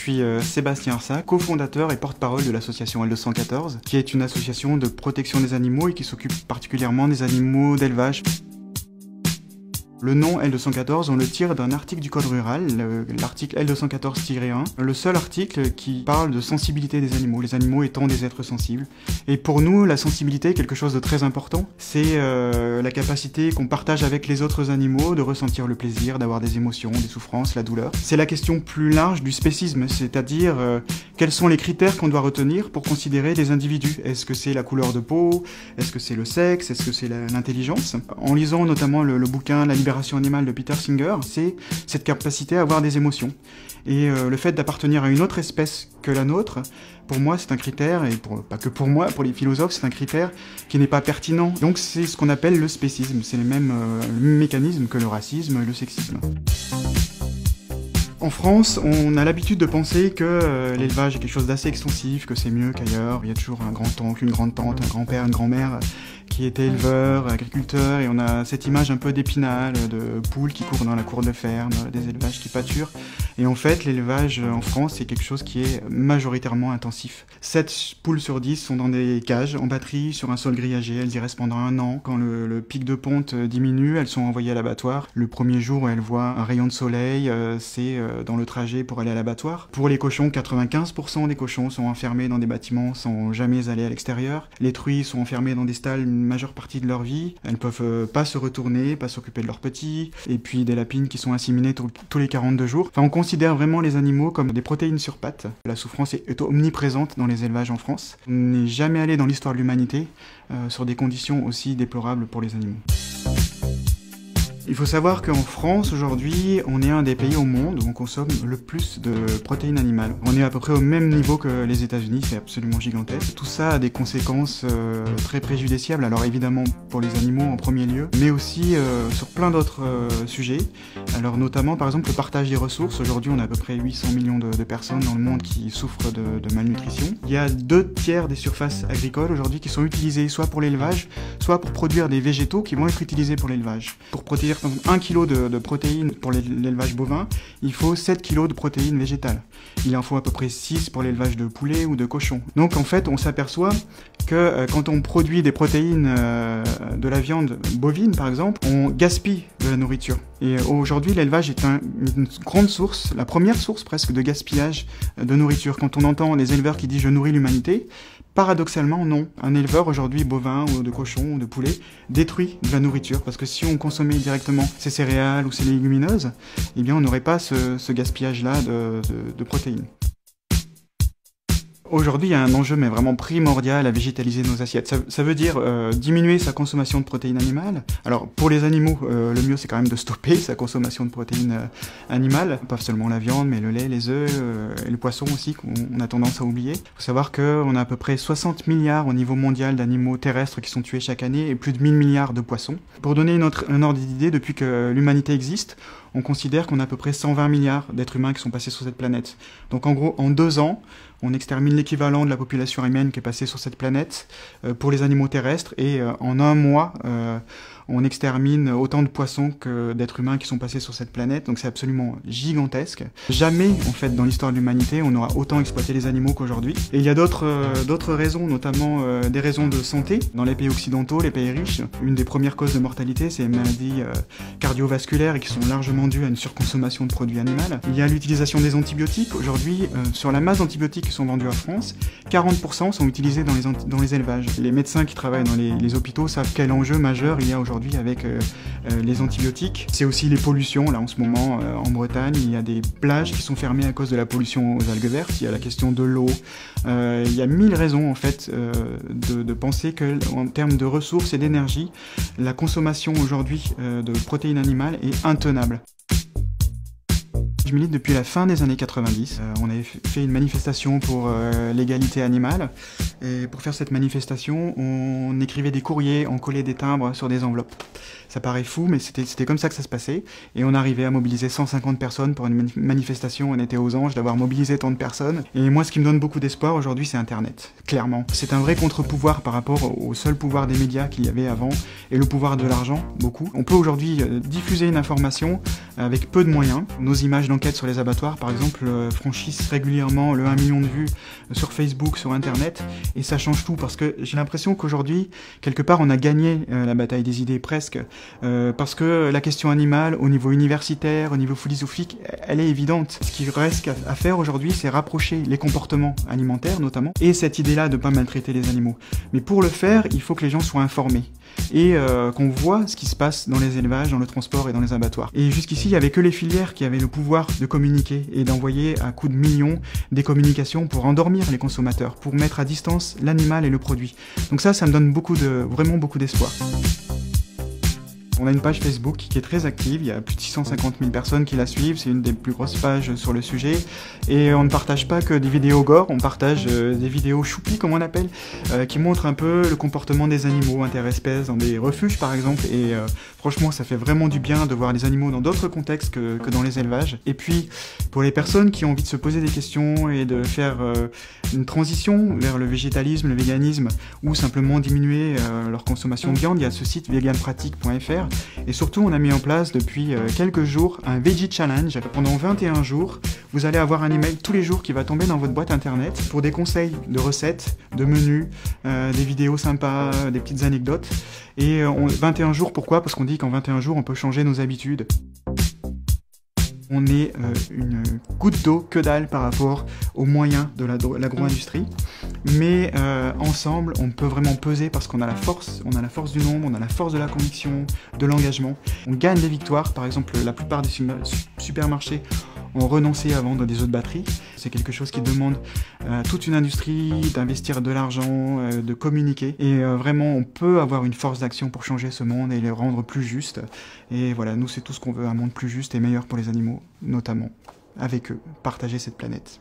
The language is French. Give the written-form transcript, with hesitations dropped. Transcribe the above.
suis Sébastien Arsac, cofondateur et porte-parole de l'association L214, qui est une association de protection des animaux et qui s'occupe particulièrement des animaux d'élevage. Le nom L214, on le tire d'un article du Code rural, l'article L214-1, le seul article qui parle de sensibilité des animaux étant des êtres sensibles. Et pour nous, la sensibilité est quelque chose de très important. C'est la capacité qu'on partage avec les autres animaux de ressentir le plaisir, d'avoir des émotions, des souffrances, la douleur. C'est la question plus large du spécisme, c'est-à-dire quels sont les critères qu'on doit retenir pour considérer des individus. Est-ce que c'est la couleur de peau? Est-ce que c'est le sexe? Est-ce que c'est l'intelligence? En lisant notamment le bouquin La libération animale de Peter Singer, c'est cette capacité à avoir des émotions. Et le fait d'appartenir à une autre espèce que la nôtre, pour moi c'est un critère, et pas que pour moi, pour les philosophes, c'est un critère qui n'est pas pertinent. Donc c'est ce qu'on appelle le spécisme, c'est le même mécanisme que le racisme et le sexisme. En France, on a l'habitude de penser que l'élevage est quelque chose d'assez extensif, que c'est mieux qu'ailleurs. Il y a toujours un grand-oncle, une grande-tante, un grand-père, une grand-mère qui était éleveur, agriculteur, et on a cette image un peu d'Épinal, de poules qui courent dans la cour de ferme, des élevages qui pâturent. Et en fait, l'élevage en France, c'est quelque chose qui est majoritairement intensif. 7 poules sur 10 sont dans des cages, en batterie, sur un sol grillagé. Elles y restent pendant un an. Quand le pic de ponte diminue, elles sont envoyées à l'abattoir. Le premier jour où elles voient un rayon de soleil, c'est dans le trajet pour aller à l'abattoir. Pour les cochons, 95% des cochons sont enfermés dans des bâtiments sans jamais aller à l'extérieur. Les truies sont enfermées dans des stalles une majeure partie de leur vie. Elles peuvent pas se retourner, pas s'occuper de leurs petits. Et puis des lapines qui sont inséminées tous les 42 jours. Enfin, on considère vraiment les animaux comme des protéines sur pattes. La souffrance est omniprésente dans les élevages en France. On n'est jamais allé dans l'histoire de l'humanité sur des conditions aussi déplorables pour les animaux. Il faut savoir qu'en France, aujourd'hui, on est un des pays au monde où on consomme le plus de protéines animales. On est à peu près au même niveau que les États-Unis, c'est absolument gigantesque. Tout ça a des conséquences très préjudiciables, alors évidemment pour les animaux en premier lieu, mais aussi sur plein d'autres sujets. Alors notamment, par exemple, le partage des ressources. Aujourd'hui, on a à peu près 800 millions de personnes dans le monde qui souffrent de malnutrition. Il y a 2/3 des surfaces agricoles aujourd'hui qui sont utilisées soit pour l'élevage, soit pour produire des végétaux qui vont être utilisés pour l'élevage. Pour protéger 1 kg de protéines pour l'élevage bovin, il faut 7 kg de protéines végétales. Il en faut à peu près 6 pour l'élevage de poulets ou de cochons. Donc en fait, on s'aperçoit que quand on produit des protéines de la viande bovine, par exemple, on gaspille de la nourriture. Et aujourd'hui, l'élevage est une grande source, la première source presque de gaspillage de nourriture. Quand on entend les éleveurs qui disent « je nourris l'humanité », paradoxalement, non. Un éleveur aujourd'hui, bovin ou de cochon ou de poulet, détruit de la nourriture. Parce que si on consommait directement ces céréales ou ces légumineuses, eh bien on n'aurait pas ce gaspillage-là de protéines. Aujourd'hui, il y a un enjeu mais vraiment primordial à végétaliser nos assiettes. Ça veut dire diminuer sa consommation de protéines animales. Alors pour les animaux, le mieux c'est quand même de stopper sa consommation de protéines animales. Pas seulement la viande, mais le lait, les œufs et le poisson aussi qu'on a tendance à oublier. Il faut savoir qu'on a à peu près 60 milliards au niveau mondial d'animaux terrestres qui sont tués chaque année et plus de 1000 milliards de poissons. Pour donner un ordre d'idée, depuis que l'humanité existe, on considère qu'on a à peu près 120 milliards d'êtres humains qui sont passés sur cette planète. Donc en gros, en 2 ans, on extermine l'équivalent de la population humaine qui est passée sur cette planète pour les animaux terrestres, et en 1 mois, on extermine autant de poissons que d'êtres humains qui sont passés sur cette planète, donc c'est absolument gigantesque. Jamais, en fait, dans l'histoire de l'humanité, on aura autant exploité les animaux qu'aujourd'hui. Et il y a d'autres raisons, notamment des raisons de santé. Dans les pays occidentaux, les pays riches, une des premières causes de mortalité, c'est les maladies cardiovasculaires et qui sont largement dues à une surconsommation de produits animaux. Il y a l'utilisation des antibiotiques. Aujourd'hui, sur la masse d'antibiotiques qui sont vendus en France, 40% sont utilisés dans les élevages. Les médecins qui travaillent dans les hôpitaux savent quel enjeu majeur il y a aujourd'hui avec les antibiotiques. C'est aussi les pollutions. Là, en ce moment, en Bretagne, il y a des plages qui sont fermées à cause de la pollution aux algues vertes. Il y a la question de l'eau. Il y a 1000 raisons, en fait, de penser qu'en termes de ressources et d'énergie, la consommation aujourd'hui de protéines animales est intenable. Je milite depuis la fin des années 90. On avait fait une manifestation pour l'égalité animale. Et pour faire cette manifestation, on écrivait des courriers, on collait des timbres sur des enveloppes. Ça paraît fou, mais c'était comme ça que ça se passait. Et on arrivait à mobiliser 150 personnes pour une manifestation. On était aux anges d'avoir mobilisé tant de personnes. Et moi, ce qui me donne beaucoup d'espoir aujourd'hui, c'est Internet. Clairement. C'est un vrai contre-pouvoir par rapport au seul pouvoir des médias qu'il y avait avant et le pouvoir de l'argent, beaucoup. On peut aujourd'hui diffuser une information avec peu de moyens. Nos images enquêtes sur les abattoirs, par exemple, franchissent régulièrement le 1 million de vues sur Facebook, sur Internet, et ça change tout, parce que j'ai l'impression qu'aujourd'hui, quelque part, on a gagné la bataille des idées, presque, parce que la question animale, au niveau universitaire, au niveau philosophique, elle est évidente. Ce qui reste à faire aujourd'hui, c'est rapprocher les comportements alimentaires, notamment, et cette idée-là de ne pas maltraiter les animaux. Mais pour le faire, il faut que les gens soient informés, et qu'on voit ce qui se passe dans les élevages, dans le transport et dans les abattoirs. Et jusqu'ici, il n'y avait que les filières qui avaient le pouvoir de communiquer et d'envoyer à coups de millions des communications pour endormir les consommateurs, pour mettre à distance l'animal et le produit. Donc ça me donne vraiment beaucoup d'espoir. On a une page Facebook qui est très active, il y a plus de 650 000 personnes qui la suivent, c'est une des plus grosses pages sur le sujet. Et on ne partage pas que des vidéos gore, on partage des vidéos choupi, comme on appelle, qui montrent un peu le comportement des animaux interespèces dans des refuges par exemple. Et franchement, ça fait vraiment du bien de voir les animaux dans d'autres contextes que dans les élevages. Et puis, pour les personnes qui ont envie de se poser des questions et de faire une transition vers le végétalisme, le véganisme, ou simplement diminuer leur consommation de viande, il y a ce site veganpratique.fr. Et surtout, on a mis en place depuis quelques jours un Veggie Challenge. Pendant 21 jours, vous allez avoir un email tous les jours qui va tomber dans votre boîte internet pour des conseils de recettes, de menus, des vidéos sympas, des petites anecdotes. Et 21 jours, pourquoi? Parce qu'on dit qu'en 21 jours, on peut changer nos habitudes. On est une goutte d'eau, que dalle par rapport aux moyens de l'agro-industrie. Mais ensemble, on peut vraiment peser parce qu'on a la force du nombre, on a la force de la conviction, de l'engagement. On gagne des victoires, par exemple la plupart des supermarchés ont renoncé à vendre des eaux de batterie. C'est quelque chose qui demande toute une industrie d'investir de l'argent, de communiquer. Et vraiment, on peut avoir une force d'action pour changer ce monde et le rendre plus juste. Et voilà, nous, c'est tout ce qu'on veut, un monde plus juste et meilleur pour les animaux, notamment avec eux, partager cette planète.